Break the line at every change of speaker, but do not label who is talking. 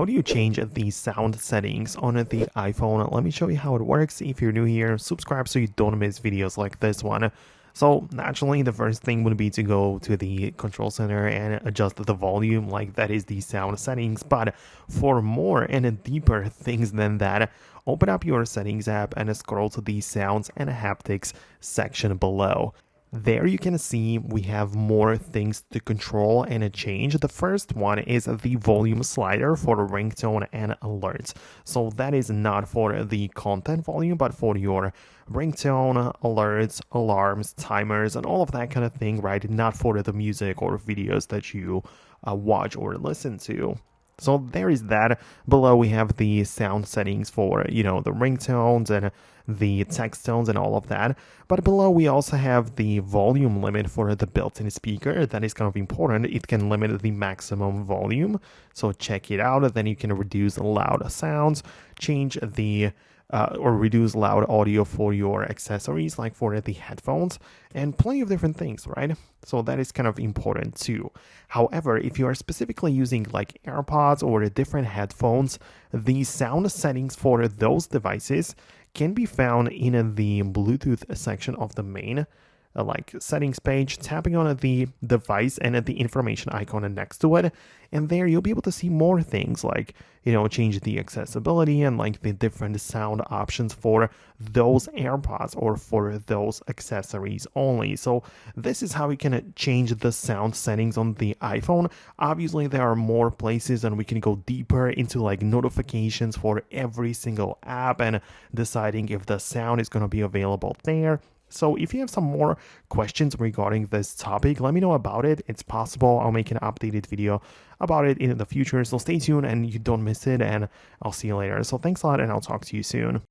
How do you change the sound settings on the iPhone? Let me show you how it works. If you're new here, subscribe so you don't miss videos like this one. So naturally, the first thing would be to go to the control center and adjust the volume, like that is the sound settings. But for more and deeper things than that, open up your settings app and scroll to the sounds and haptics section below. There you can see we have more things to control and change. The first one is the volume slider for ringtone and alerts. So that is not for the content volume, but for your ringtone, alerts, alarms, timers, and all of that kind of thing, right? Not for the music or videos that you watch or listen to. So there is that. Below we have the sound settings for, the ringtones and the text tones and all of that. But below we also have the volume limit for the built-in speaker. That is kind of important. It can limit the maximum volume. So check it out. Then you can reduce loud sounds, change the or reduce loud audio for your accessories, like for the headphones, and plenty of different things, right? So that is kind of important too. However, if you are specifically using like AirPods or different headphones, the sound settings for those devices can be found in the Bluetooth section of the main like settings page, tapping on the device and the information icon next to it, and there you'll be able to see more things like change the accessibility and like the different sound options for those AirPods or for those accessories only. So this is how we can change the sound settings on the iPhone. Obviously there are more places and we can go deeper into like notifications for every single app and deciding if the sound is going to be available there. So if you have some more questions regarding this topic, let me know about it. It's possible I'll make an updated video about it in the future. So stay tuned and you don't miss it, and I'll see you later. So thanks a lot and I'll talk to you soon.